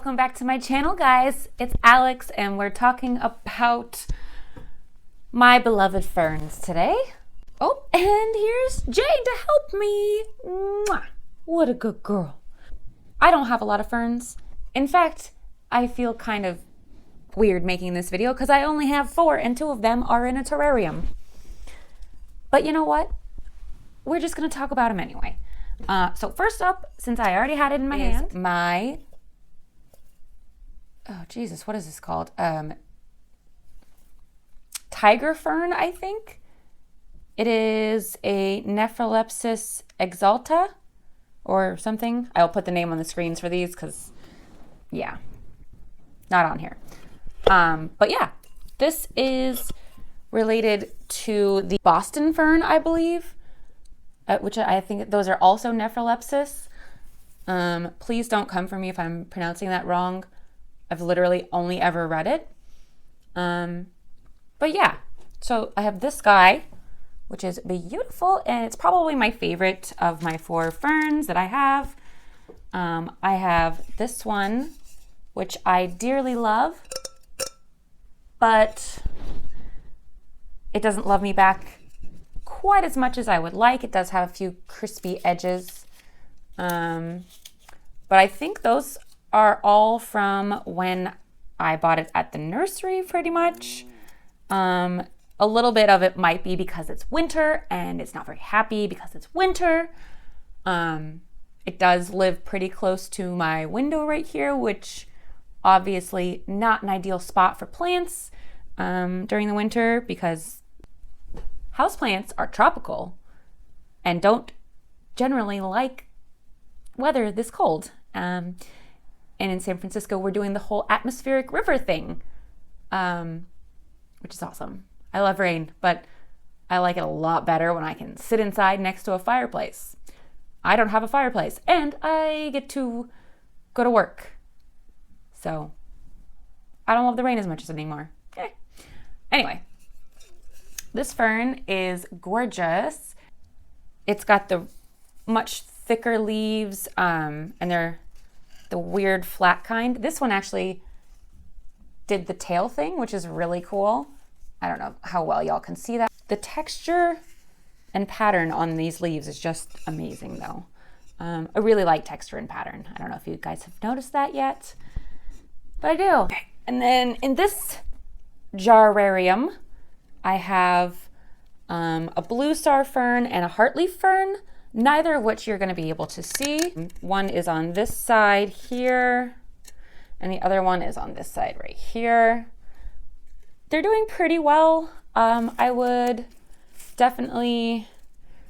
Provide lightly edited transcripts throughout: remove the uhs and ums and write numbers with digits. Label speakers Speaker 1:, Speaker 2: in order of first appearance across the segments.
Speaker 1: welcome back to my channel, guys. It's Alex, and we're talking about my beloved ferns today. Oh, and here's Jane to help me. Mwah. What a good girl. I don't have a lot of ferns. In fact, I feel kind of weird making this video because I only have 4 and 2 of them are in a terrarium. But you know what? We're just going to talk about them anyway. So first up, since I already had it in my hand, oh Jesus, what is this called? Tiger fern, I think. It is a Nephrolopsis exalta or something. I'll put the name on the screens for these because, yeah, not on here. But yeah, this is related to the Boston fern, I believe, which I think those are also Nephrolopsis. Please don't come for me if I'm pronouncing that wrong. I've literally only ever read it. But yeah, so I have this guy, which is beautiful, and it's probably my favorite of my 4 ferns that I have. I have this one, which I dearly love, but it doesn't love me back quite as much as I would like. It does have a few crispy edges. But I think those are all from when I bought it at the nursery, pretty much. A little bit of it might be because it's winter and it's not very happy because it's winter. It does live pretty close to my window right here, which obviously not an ideal spot for plants during the winter because houseplants are tropical and don't generally like weather this cold. And in San Francisco, we're doing the whole atmospheric river thing, which is awesome. I love rain, but I like it a lot better when I can sit inside next to a fireplace. I don't have a fireplace, and I get to go to work. So I don't love the rain as much as anymore. Okay. Anyway, this fern is gorgeous. It's got the much thicker leaves, and they're the weird flat kind. This one actually did the tail thing, which is really cool. I don't know how well y'all can see that. The texture and pattern on these leaves is just amazing though. I really like texture and pattern. I don't know if you guys have noticed that yet, but I do. Okay. And then in this jarrarium, I have a blue star fern and a heartleaf fern, neither of which you're going to be able to see. One is on this side here, and the other one is on this side right here. They're doing pretty well. I would definitely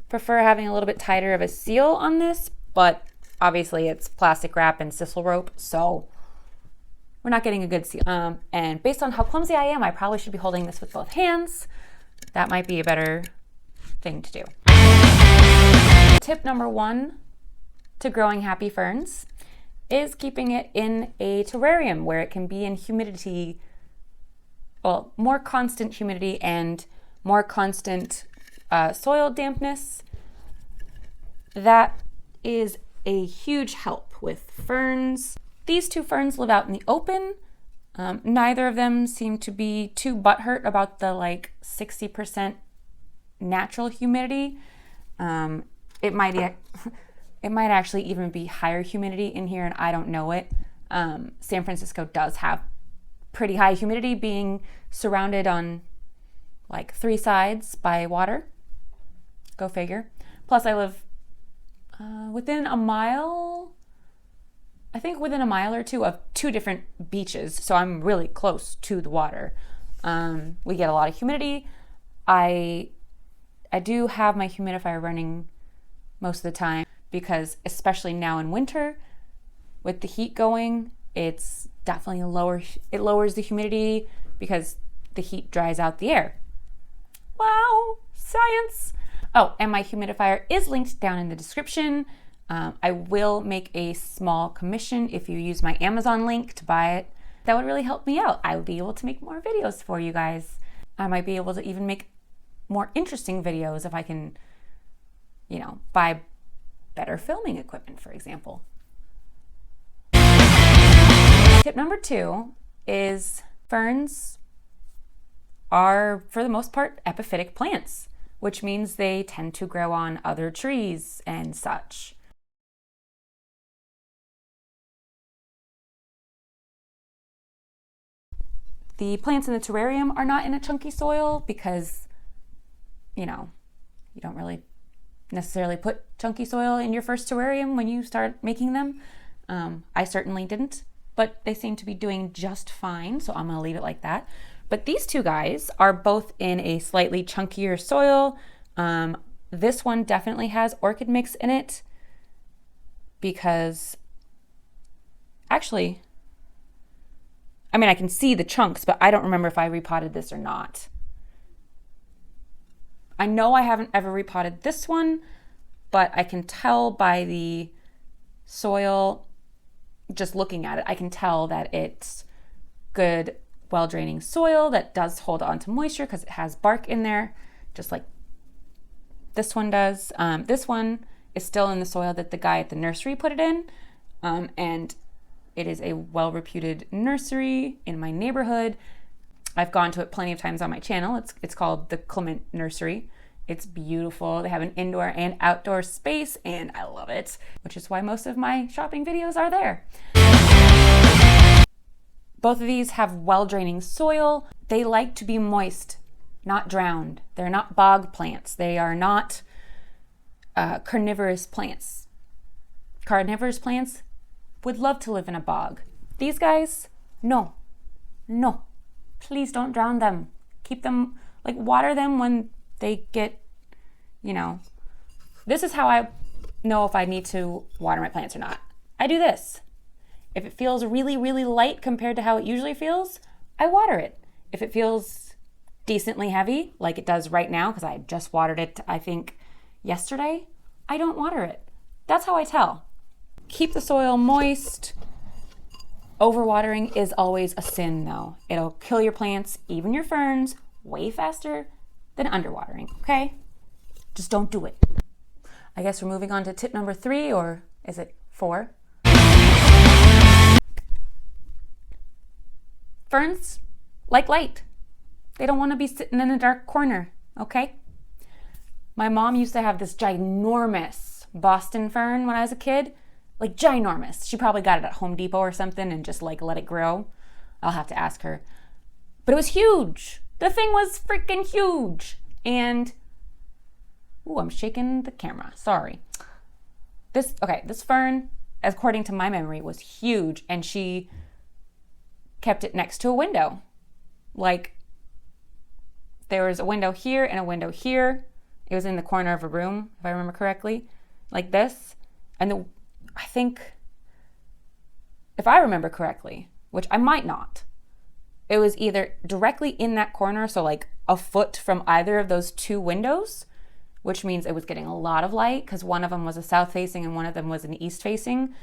Speaker 1: prefer having a little bit tighter of a seal on this, but obviously it's plastic wrap and sisal rope, so we're not getting a good seal. And based on how clumsy I am, I probably should be holding this with both hands. That might be a better thing to do. Tip number 1 to growing happy ferns is keeping it in a terrarium where it can be in humidity, well, more constant humidity and more constant soil dampness. That is a huge help with ferns. These 2 ferns live out in the open. Neither of them seem to be too butthurt about the like 60% natural humidity. It might actually even be higher humidity in here and I don't know it. San Francisco does have pretty high humidity, being surrounded on like 3 sides by water. Go figure. Plus I live within a mile, I think within a mile or 2 of 2 different beaches, so I'm really close to the water. We get a lot of humidity. I do have my humidifier running most of the time because especially now in winter with the heat going, it's definitely it lowers the humidity because the heat dries out the air. Wow, science. Oh, and my humidifier is linked down in the description. I will make a small commission if you use my Amazon link to buy it. That would really help me out. I would be able to make more videos for you guys. I might be able to even make more interesting videos if I can, buy better filming equipment, for example. Tip number 2 is ferns are, for the most part, epiphytic plants, which means they tend to grow on other trees and such. The plants in the terrarium are not in a chunky soil because, you don't really necessarily put chunky soil in your first terrarium when you start making them. I certainly didn't, but they seem to be doing just fine, so I'm gonna leave it like that. But these two guys are both in a slightly chunkier soil. This one definitely has orchid mix in it because actually, I can see the chunks, but I don't remember if I repotted this or not. I know I haven't ever repotted this one, but I can tell by the soil, just looking at it, I can tell that it's good, well-draining soil that does hold on to moisture because it has bark in there, just like this one does. This one is still in the soil that the guy at the nursery put it in, and it is a well-reputed nursery in my neighborhood. I've gone to it plenty of times on my channel. It's called the Clement Nursery. It's beautiful. They have an indoor and outdoor space, and I love it, which is why most of my shopping videos are there. Both of these have well-draining soil. They like to be moist, not drowned. They're not bog plants. They are not carnivorous plants. Carnivorous plants would love to live in a bog. These guys, no. Please don't drown them. Keep them, water them when they get, This is how I know if I need to water my plants or not. I do this. If it feels really, really light compared to how it usually feels, I water it. If it feels decently heavy, like it does right now, because I just watered it, I think, yesterday, I don't water it. That's how I tell. Keep the soil moist. Overwatering is always a sin, though. It'll kill your plants, even your ferns, way faster than underwatering, okay? Just don't do it. I guess we're moving on to tip number 3, or is it 4? Ferns like light. They don't want to be sitting in a dark corner, okay? My mom used to have this ginormous Boston fern when I was a kid. Ginormous. She probably got it at Home Depot or something and just let it grow. I'll have to ask her. But it was huge. The thing was freaking huge. And, I'm shaking the camera. Sorry. This fern, according to my memory, was huge, and she kept it next to a window. There was a window here and a window here. It was in the corner of a room, if I remember correctly, like this. And I think, if I remember correctly, which I might not, it was either directly in that corner, so a foot from either of those two windows, which means it was getting a lot of light because one of them was a south facing and one of them was an east facing.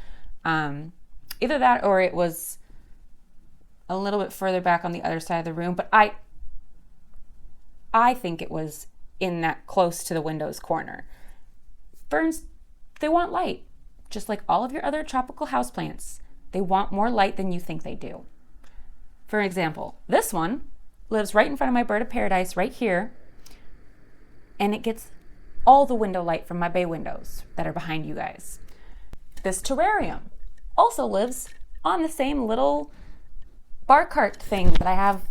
Speaker 1: Either that or it was a little bit further back on the other side of the room, but I think it was in that close to the window's corner. Ferns, they want light. Just like all of your other tropical houseplants, they want more light than you think they do. For example, this one lives right in front of my bird of paradise right here, and it gets all the window light from my bay windows that are behind you guys. This terrarium also lives on the same little bar cart thing that I have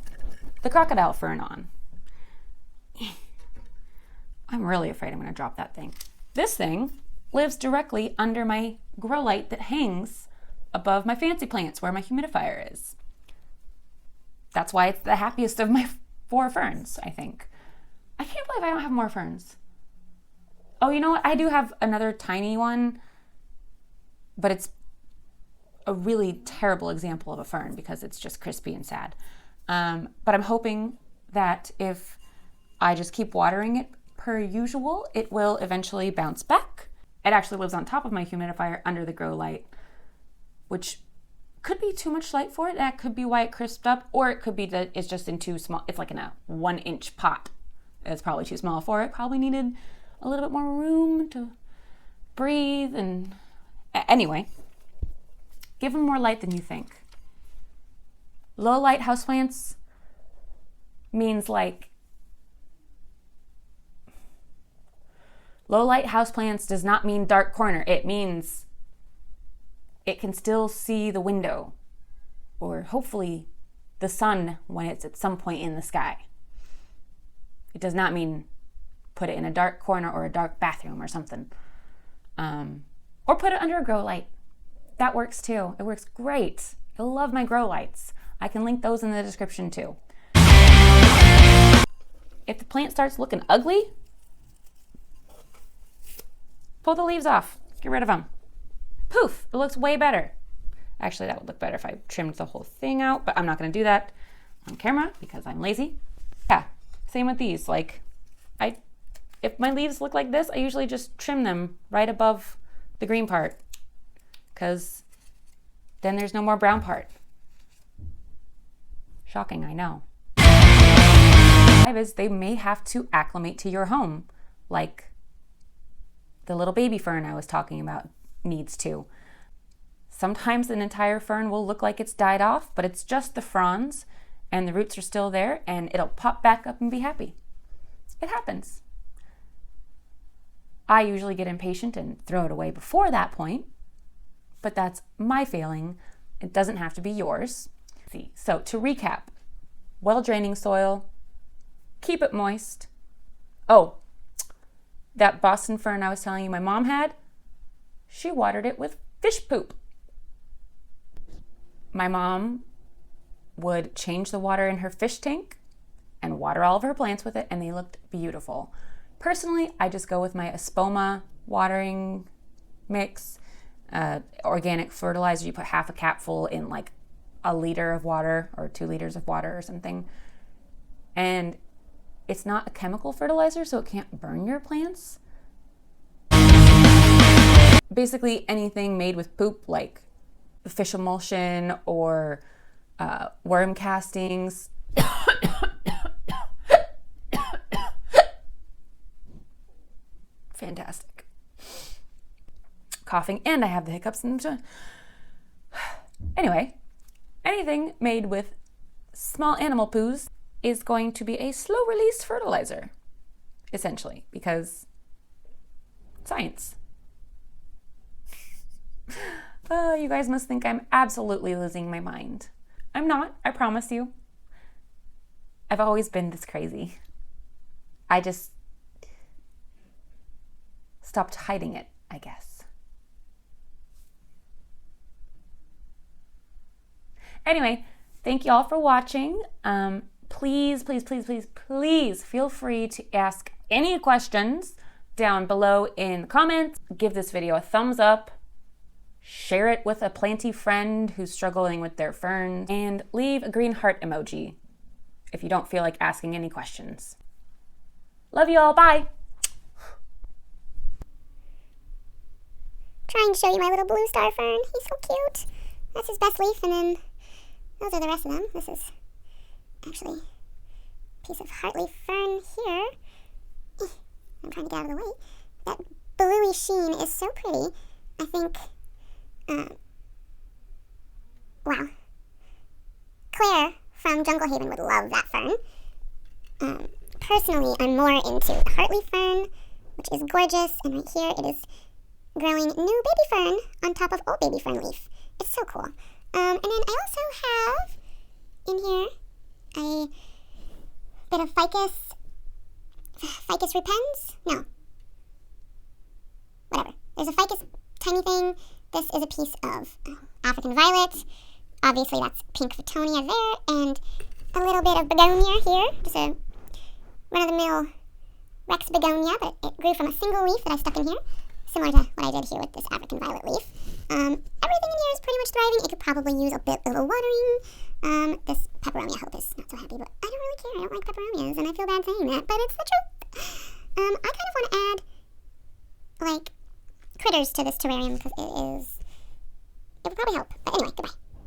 Speaker 1: the crocodile fern on. I'm really afraid I'm going to drop that thing. This thing lives directly under my grow light that hangs above my fancy plants where my humidifier is. That's why it's the happiest of my 4 ferns, I think. I can't believe I don't have more ferns. Oh, you know what? I do have another tiny one, but it's a really terrible example of a fern because it's just crispy and sad. But I'm hoping that if I just keep watering it per usual, it will eventually bounce back. It actually lives on top of my humidifier under the grow light, which could be too much light for it. That could be why it crisped up, or it could be that it's just in too small. It's in a 1-inch pot. It's probably too small for it. Probably needed a little bit more room to breathe. And anyway, give them more light than you think. Low light houseplants means like, low light houseplants does not mean dark corner. It means it can still see the window, or hopefully the sun when it's at some point in the sky. It does not mean put it in a dark corner or a dark bathroom or something. Or put it under a grow light. That works too. It works great. I love my grow lights. I can link those in the description too. If the plant starts looking ugly, pull the leaves off. Get rid of them. Poof, it looks way better. Actually, that would look better if I trimmed the whole thing out, but I'm not going to do that on camera because I'm lazy. Yeah, same with these. Like, if my leaves look like this, I usually just trim them right above the green part, because then there's no more brown part. Shocking, I know. Is they may have to acclimate to your home, like the little baby fern I was talking about needs to. Sometimes an entire fern will look like it's died off, but it's just the fronds and the roots are still there, and it'll pop back up and be happy. It happens. I usually get impatient and throw it away before that point, but that's my failing. It doesn't have to be yours. See, so to recap, well draining soil, keep it moist. Oh, that Boston fern I was telling you my mom had, she watered it with fish poop. My mom would change the water in her fish tank and water all of her plants with it, and they looked beautiful. Personally, I just go with my Espoma watering mix, organic fertilizer. You put half a capful in like a liter of water or 2 liters of water or something. And it's not a chemical fertilizer, so it can't burn your plants. Basically anything made with poop, like fish emulsion or worm castings. Fantastic. Coughing, and I have the hiccups. Anyway, anything made with small animal poos is going to be a slow release fertilizer, essentially, because science. Oh, you guys must think I'm absolutely losing my mind. I'm not, I promise you. I've always been this crazy. I just stopped hiding it, I guess. Anyway, thank you all for watching. Please, please, please, please, please feel free to ask any questions down below in the comments. Give this video a thumbs up. Share it with a planty friend who's struggling with their ferns, and leave a green heart emoji if you don't feel like asking any questions. Love you all, bye!
Speaker 2: Trying to show you my little blue star fern. He's so cute. That's his best leaf, and then those are the rest of them. This is actually a piece of heartleaf fern here. I'm trying to get out of the way. That bluey sheen is so pretty. I think, wow. Claire from Jungle Haven would love that fern. Personally, I'm more into the heartleaf fern, which is gorgeous, and right here it is growing new baby fern on top of old baby fern leaf. It's so cool. And then I also have in here a bit of ficus repens? No. Whatever. There's a ficus tiny thing. This is a piece of African violet. Obviously that's pink Fittonia there, and a little bit of begonia here. Just a run-of-the-mill Rex begonia, but it grew from a single leaf that I stuck in here, similar to what I did here with this African violet leaf. Everything in here is pretty much thriving. It could probably use a bit of a watering. This peperonia, I hope, is not so happy, but I don't really care. I don't like peperonias, and I feel bad saying that, but it's the truth. I kind of want to add, like, critters to this terrarium because it would probably help. But anyway, goodbye.